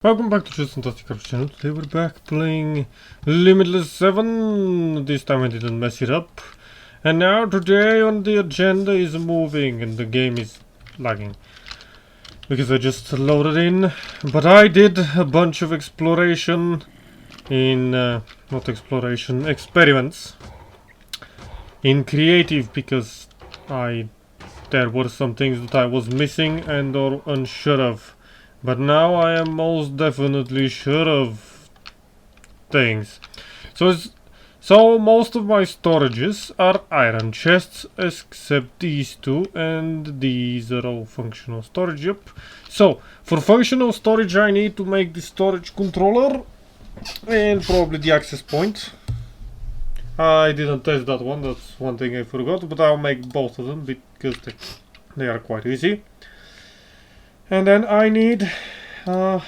Welcome back to Just Fantastic channel. Today we're back playing Limitless 7. This time I didn't mess it up. And now today on the agenda is moving and the game is lagging. Because I just loaded in. But I did a bunch of exploration in... not exploration, experiments. In creative because there were some things that I was missing and or unsure of. But now I am most definitely sure of things. So most of my storages are iron chests, except these two, and these are all functional storage. Yep. So for functional storage, I need to make the storage controller and probably the access point. I didn't test that one. That's one thing I forgot, but I'll make both of them because they are quite easy. And then I need from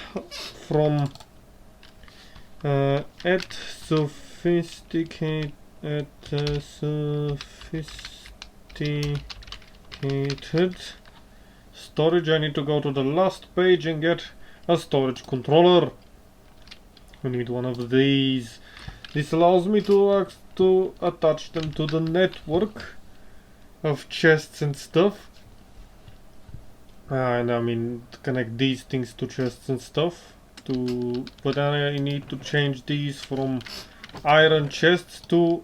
sophisticated storage. I need to go to the last page and get a storage controller. We need one of these. This allows me to attach them to the network of chests and stuff. And I mean to connect these things to chests and stuff. But I need to change these from iron chests to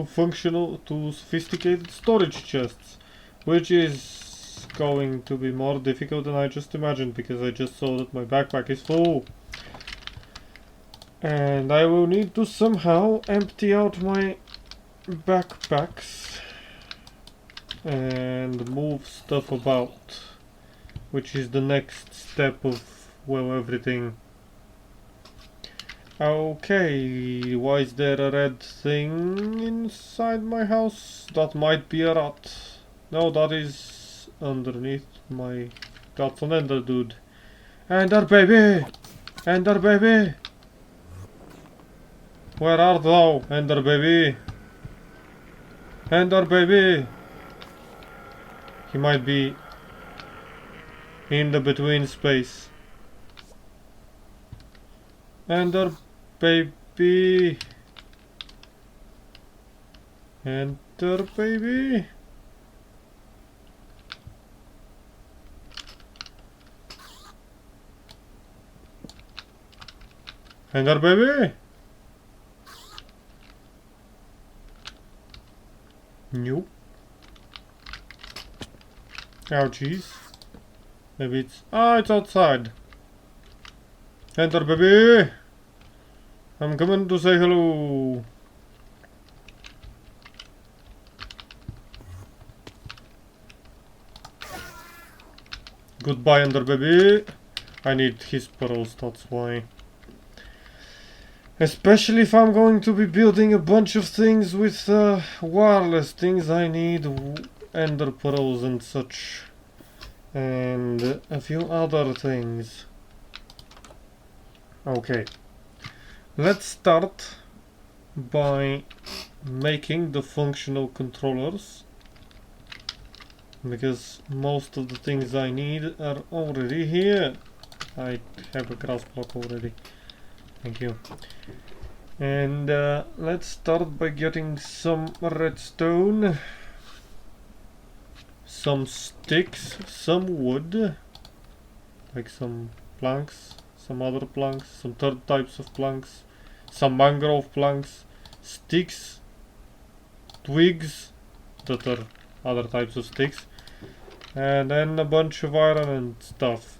functional, to sophisticated storage chests, which is going to be more difficult than I just imagined because I just saw that my backpack is full. And I will need to somehow empty out my backpacks and move stuff about, which is the next step of, well, everything. Okay, why is there a red thing inside my house? That might be a rat. No, that is underneath my... That's an ender dude. Ender baby! Ender baby! Where art thou, Ender baby? Ender baby! He might be in the between space. Ender baby. Ender baby. Ender baby. Nope. Ouchies. Maybe it's... Ah, it's outside. Enter, baby! I'm coming to say hello. Goodbye, Ender, baby. I need his pearls, that's why. Especially if I'm going to be building a bunch of things with wireless things, I need ender pearls and such, and a few other things. Okay, let's start by making the functional controllers, because most of the things I need are already here. I have a grass block already. Thank you. And let's start by getting some redstone, some sticks, some wood, like some planks, some other planks, some third types of planks, some mangrove planks, sticks, twigs that are other types of sticks, and then a bunch of iron and stuff.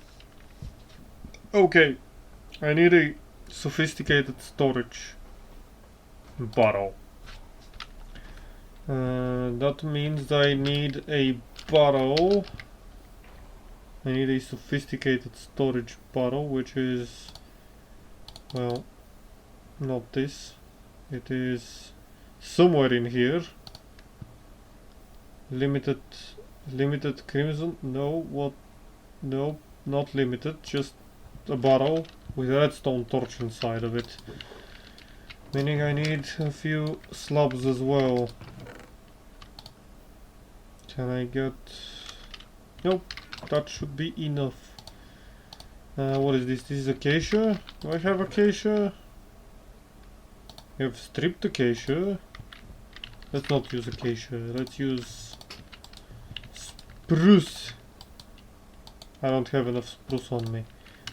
Okay, I need a sophisticated storage barrel. That means I need a barrel. I need a sophisticated storage barrel, which is, well, not this. It is somewhere in here. Limited crimson? No, what? No, not limited, just a barrel with a redstone torch inside of it. Meaning I need a few slabs as well. Can I get... Nope, that should be enough. What is this? This is acacia? Do I have acacia? We have stripped acacia. Let's not use acacia. Let's use spruce. I don't have enough spruce on me.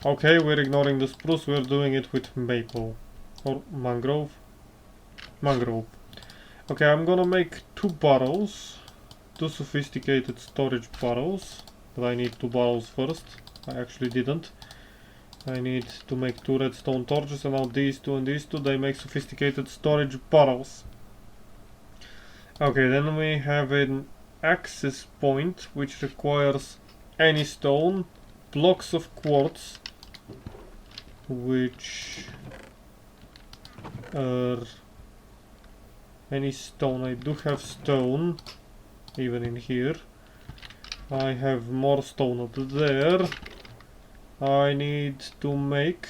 Okay, we're ignoring the spruce. We're doing it with maple. Or mangrove. Mangrove. Okay, I'm gonna make 2 barrels. 2 sophisticated storage barrels. But I need 2 barrels first. I actually didn't. I need to make 2 redstone torches, and now these 2 and these 2, they make sophisticated storage barrels. Okay, then we have an access point which requires any stone, blocks of quartz, which are any stone. I do have stone, even in here. I have more stone up there. I need to make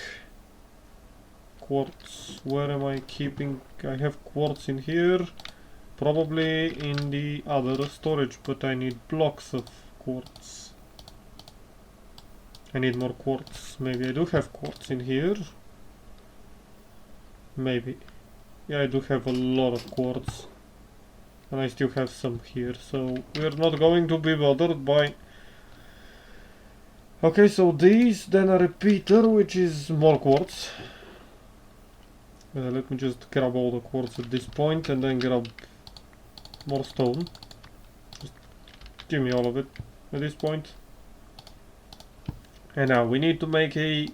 quartz. Where am I keeping? I have quartz in here. Probably in the other storage, but I need blocks of quartz. I need more quartz. Maybe I do have quartz in here. Maybe. Yeah, I do have a lot of quartz. And I still have some here, so we're not going to be bothered by... Okay, so these, then a repeater, which is more quartz. Let me just grab all the quartz at this point and then grab more stone. Just give me all of it at this point. And now we need to make a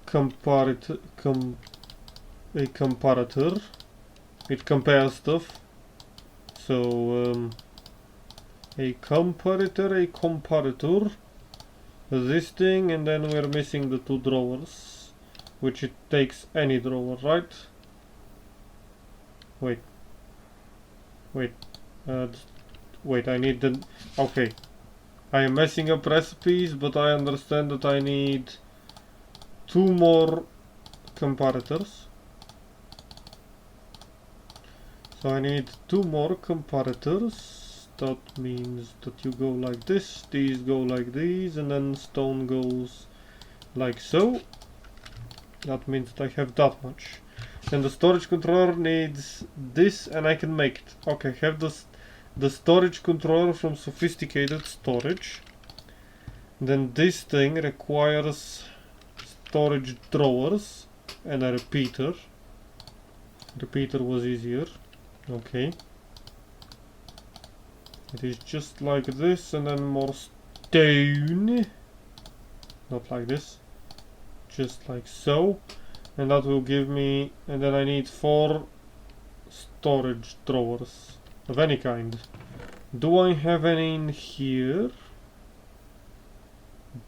comparator. It compares stuff. So a comparator, this thing, and then we're missing the 2 drawers, which it takes any drawer, right? Wait, I need the... Okay, I am messing up recipes, but I understand that I need 2 more comparators. So I need 2 more comparators. That means that you go like this, these go like these, and then stone goes like so. That means that I have that much. Then the storage controller needs this, and I can make it. Okay, have the storage controller from sophisticated storage. Then this thing requires storage drawers and a repeater. Repeater was easier. Okay. It is just like this, and then more stone. Not like this. Just like so. And that will give me... And then I need 4 storage drawers of any kind. Do I have any in here?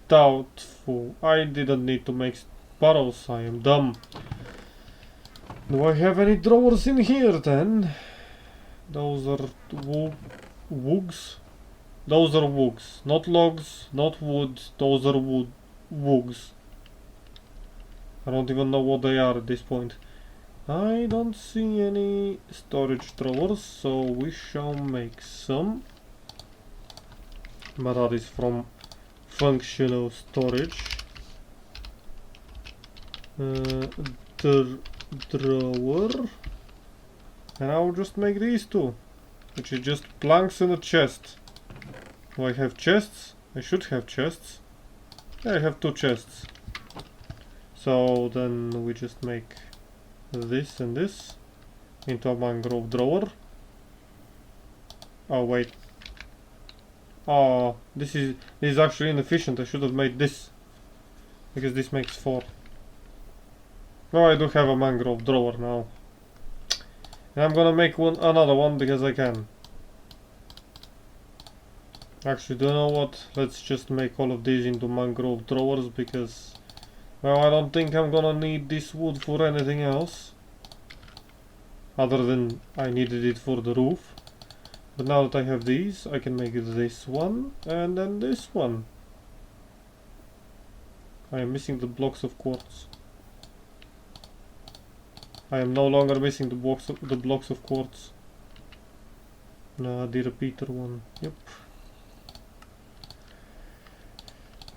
Doubtful. I didn't need to make barrels, I am dumb. Do I have any drawers in here then? Those are woogs. Those are woogs. Not logs, not wood. Those are woogs. I don't even know what they are at this point. I don't see any storage drawers, so we shall make some. But that is from functional storage. Drawer. And I'll just make these 2. Which is just planks and a chest. Do I have chests? I should have chests. Yeah, I have 2 chests. So then we just make this and this into a mangrove drawer. Oh wait. Oh, this is actually inefficient. I should have made this. Because this makes 4. No, I do have a mangrove drawer now. And I'm gonna make another one because I can. Actually, do you know what? Let's just make all of these into mangrove drawers because... Well, I don't think I'm gonna need this wood for anything else. Other than I needed it for the roof. But now that I have these, I can make this one and then this one. I am missing the blocks of quartz. I am no longer missing the blocks of quartz. The repeater one. Yep.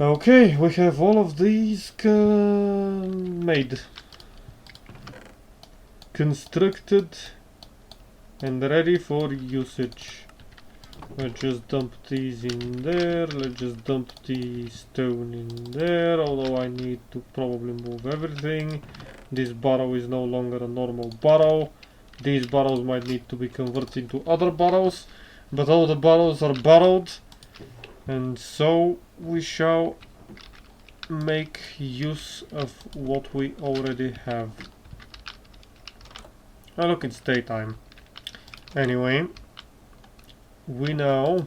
Okay, we have all of these made, constructed, and ready for usage. Let's just dump these in there. Let's just dump the stone in there, although I need to probably move everything. This barrow is no longer a normal barrow. These barrows might need to be converted into other barrows, but all the barrows are borrowed, and so we shall make use of what we already have. Oh look, it's daytime. Anyway, we now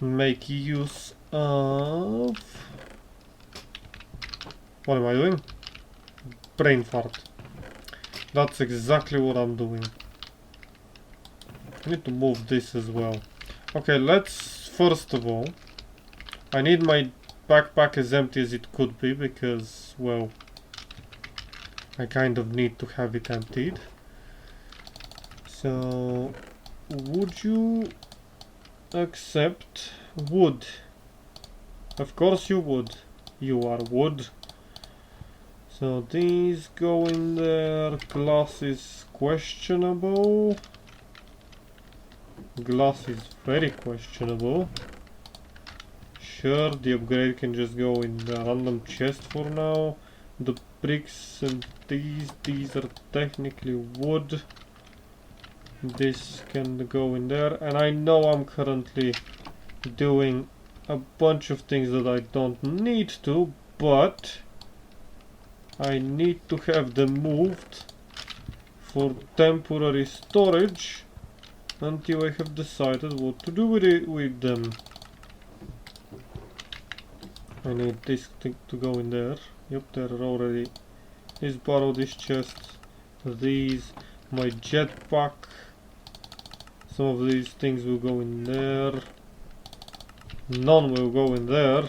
make use of... What am I doing? Brain fart. That's exactly what I'm doing. I need to move this as well. Okay, let's first of all... I need my backpack as empty as it could be because, well, I kind of need to have it emptied. So, would you accept wood? Of course you would. You are wood. So these go in there. Glass is questionable. Glass is very questionable. Sure, the upgrade can just go in the random chest for now. The bricks and these are technically wood. This can go in there, and I know I'm currently doing a bunch of things that I don't need to, but I need to have them moved for temporary storage until I have decided what to do with them. I need this thing to go in there. Yep, there are already. Let's borrow this chest. These, my jetpack. Some of these things will go in there. None will go in there.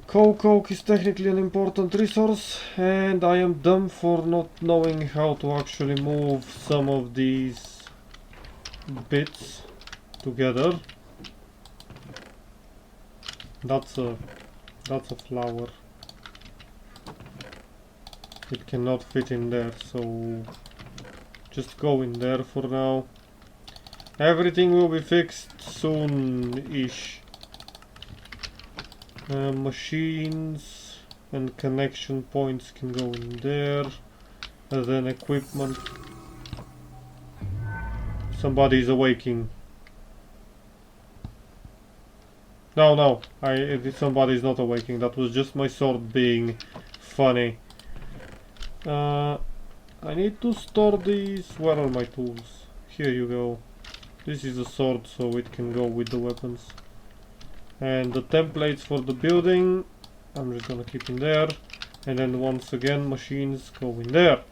Coke is technically an important resource, and I am dumb for not knowing how to actually move some of these bits together. That's a flower. It cannot fit in there, so just go in there for now. Everything will be fixed soon-ish. Machines and connection points can go in there. And then equipment. Somebody is awaking. No, somebody is not awaking. That was just my sword being funny. I need to store these. Where are my tools? Here you go. This is a sword, so it can go with the weapons. And the templates for the building, I'm just gonna keep in there. And then once again, machines go in there.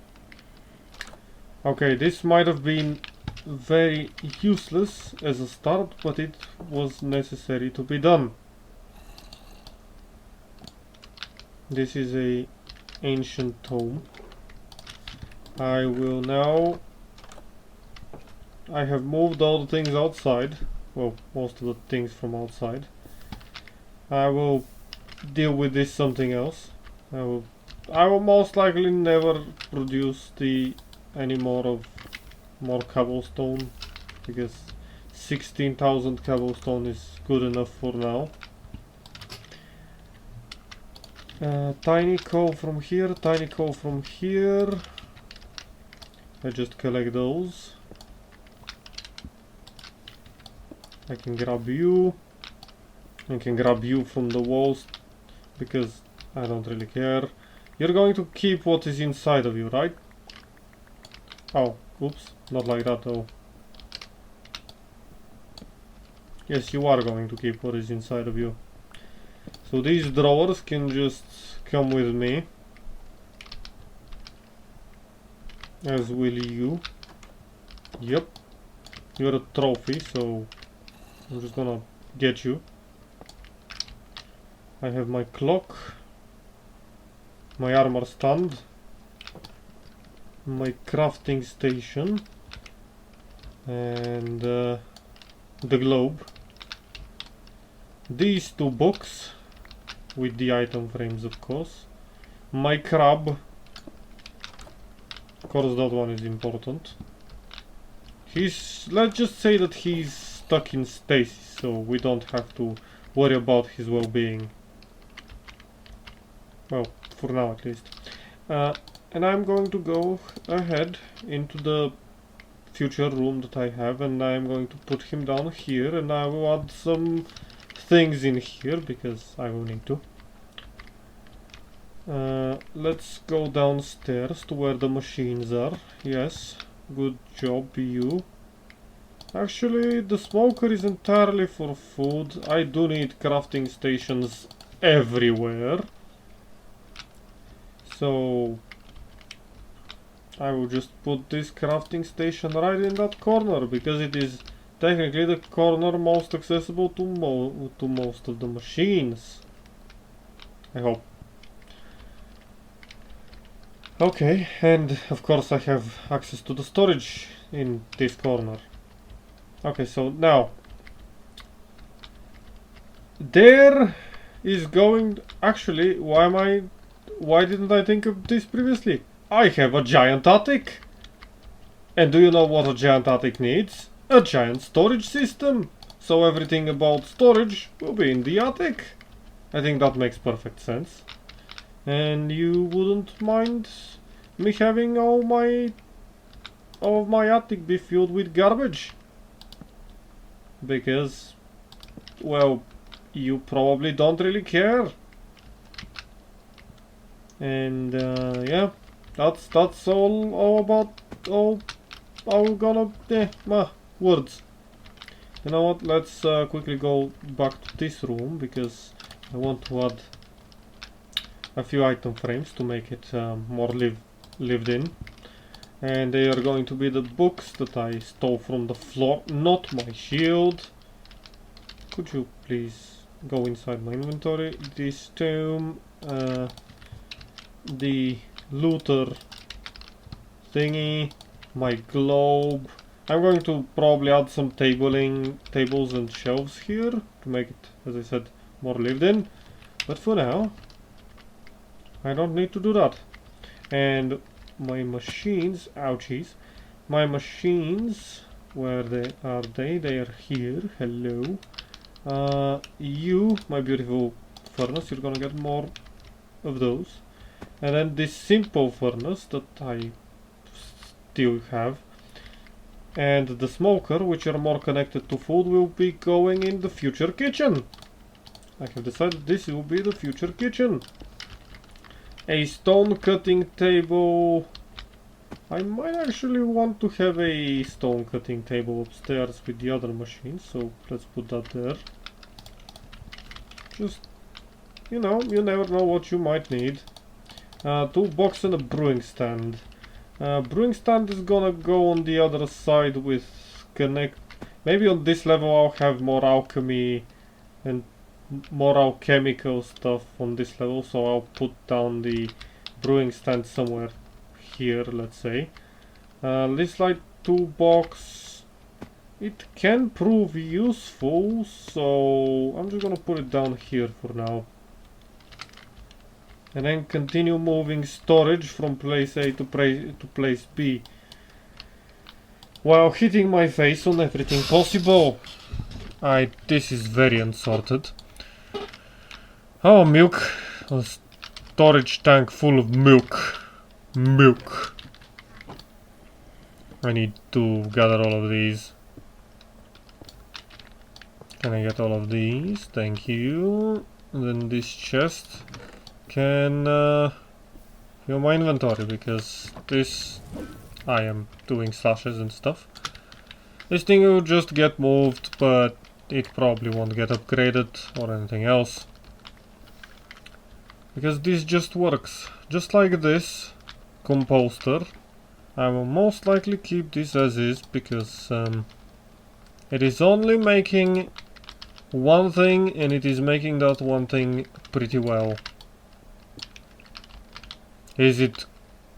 Okay, this might have been very useless as a start, but it was necessary to be done. This is a ancient tome. I will now... I have moved all the things outside. Well, most of the things from outside. I will deal with this something else. I will most likely never produce any more cobblestone, because 16,000 cobblestone is good enough for now. Tiny coal from here, tiny coal from here. I just collect those. I can grab you. I can grab you from the walls because I don't really care. You're going to keep what is inside of you, right? Oh, oops, not like that though. Yes, you are going to keep what is inside of you. So these drawers can just come with me. As will you. Yep. You're a trophy, so I'm just gonna get you. I have my clock, my armor stand, my crafting station, and the globe, these two books with the item frames, of course, my crab, of course that one is important. Let's just say that he's stuck in stasis, so we don't have to worry about his well-being. Well, for now at least. And I'm going to go ahead into the future room that I have, and I'm going to put him down here, and I will add some things in here because I will need to. Let's go downstairs to where the machines are. Yes, good job, you. Actually, the smoker is entirely for food. I do need crafting stations everywhere. So I will just put this crafting station right in that corner, because it is technically the corner most accessible to most of the machines. I hope. Okay, and of course I have access to the storage in this corner. Okay, so now there is going... Actually, why didn't I think of this previously? I have a giant attic! And do you know what a giant attic needs? A giant storage system! So everything about storage will be in the attic. I think that makes perfect sense. And you wouldn't mind me having all of my attic be filled with garbage? Because, well, you probably don't really care. And yeah, that's all about words. You know what? Let's quickly go back to this room, because I want to add a few item frames to make it more lived in. And they are going to be the books that I stole from the floor, not my shield. Could you please go inside my inventory? This tome, the looter thingy, my globe. I'm going to probably add some tables and shelves here to make it, as I said, more lived in. But for now, I don't need to do that. And my machines, ouchies, my machines, where are they? They are here. Hello. You, my beautiful furnace, you're gonna get more of those. And then this simple furnace that I still have, and the smoker, which are more connected to food, will be going in the future kitchen. I have decided this will be the future kitchen. A stone cutting table. I might actually want to have a stone cutting table upstairs with the other machines, so let's put that there. Just, you know, you never know what you might need. Toolbox and a brewing stand. Brewing stand is gonna go on the other side with maybe on this level I'll have more alchemy and more alchemical stuff on this level, so I'll put down the brewing stand somewhere here, let's say. This light toolbox, it can prove useful, so I'm just gonna put it down here for now. And then continue moving storage from place A to place B, while hitting my face on everything possible. This is very unsorted. Oh, milk. A storage tank full of milk. Milk. I need to gather all of these. Can I get all of these? Thank you. And then this chest can fill my inventory, because this I am doing slashes and stuff. This thing will just get moved, but it probably won't get upgraded or anything else, because this just works. Just like this composter, I will most likely keep this as is, because it is only making one thing, and it is making that one thing pretty well. Is it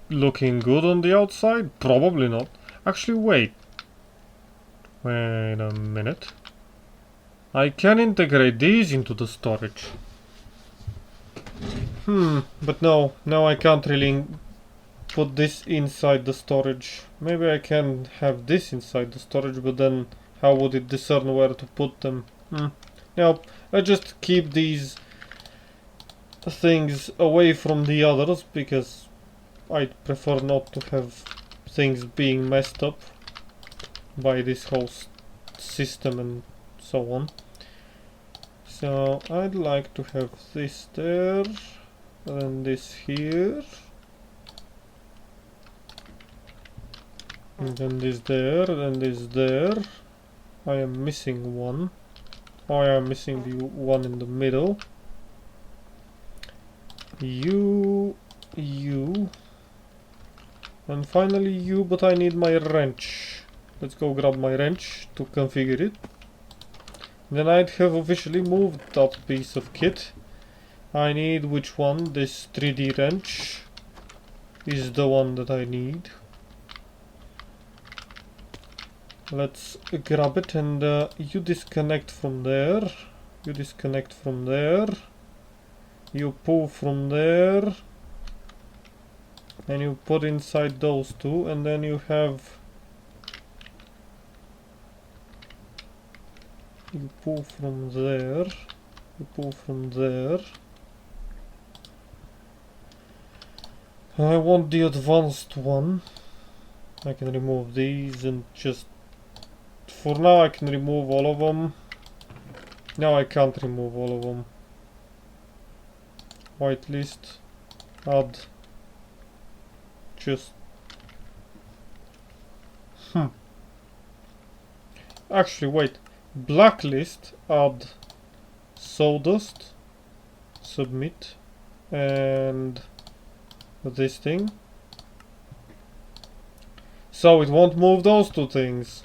looking good on the outside? Probably not. Actually, wait a minute. I can integrate these into the storage. But no, now I can't really put this inside the storage. Maybe I can have this inside the storage, but then how would it discern where to put them? No, I just keep these things away from the others because I prefer not to have things being messed up by this whole system and so on. So I'd like to have this there, and this here, and then this there, and this there. I am missing one. Oh, I am missing the one in the middle. You, and finally you, but I need my wrench. Let's go grab my wrench to configure it. Then I'd have officially moved that piece of kit. I need which one? This 3D wrench is the one that I need. Let's grab it, and you disconnect from there. You disconnect from there. You pull from there. And you put inside those two, and then you have... You pull from there. You pull from there. I want the advanced one. I can remove these and just... For now I can remove all of them. No, I can't remove all of them. Whitelist. Add. Just... Actually, wait. Blacklist. Add. Sawdust. Submit. And... this thing. So it won't move those two things.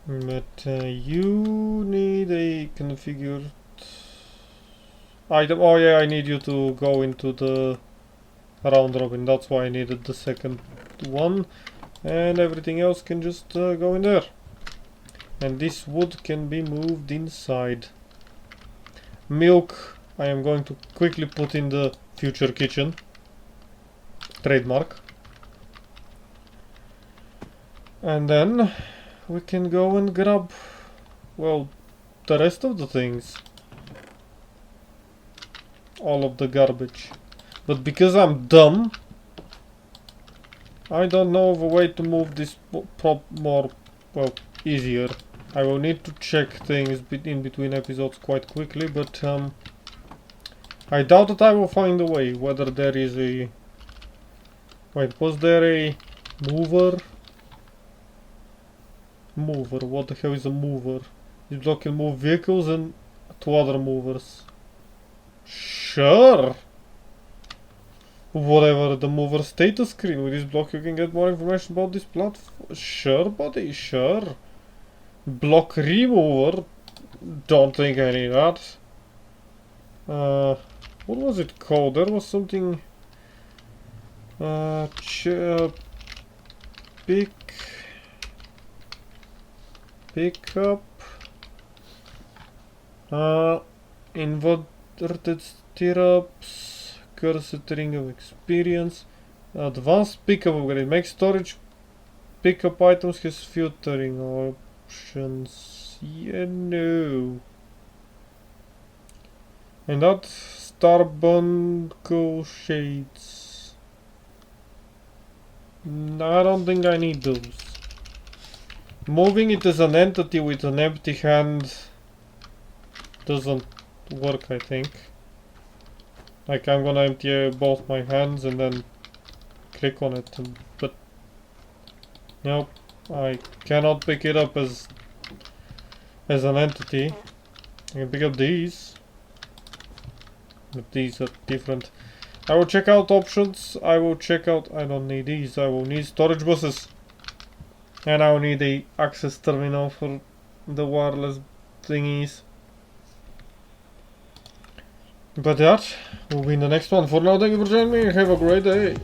But you need a configured item. Oh yeah, I need you to go into the round robin. That's why I needed the second one. And everything else can just go in there. And this wood can be moved inside. Milk, I am going to quickly put in the future kitchen. Trademark. And then we can go and grab, well, the rest of the things. All of the garbage. But because I'm dumb, I don't know of a way to move this more, well, easier. I will need to check things in between episodes quite quickly, but I doubt that I will find a way. Whether there is a... Wait, was there a mover? Mover, what the hell is a mover? This block can move vehicles and two other movers. Sure! Whatever the mover status screen. With this block you can get more information about this platform. Sure, buddy, sure. Block remover. Don't think I need that. What was it called? There was something... Pickup. Inverted stirrups. Cursed ring of experience. Advanced pickup upgrade. Make storage pickup items has filtering options. Yeah, no. And that Starbuncle shades. No, I don't think I need those. Moving it as an entity with an empty hand doesn't work, I think. Like, I'm gonna empty both my hands and then click on it, but nope, I cannot pick it up as an entity. I can pick up these, but these are different. I will check out options. I will check out... I don't need these. I will need storage buses. And I will need a access terminal for the wireless thingies. But that will be in the next one. For now, thank you for joining me. Have a great day.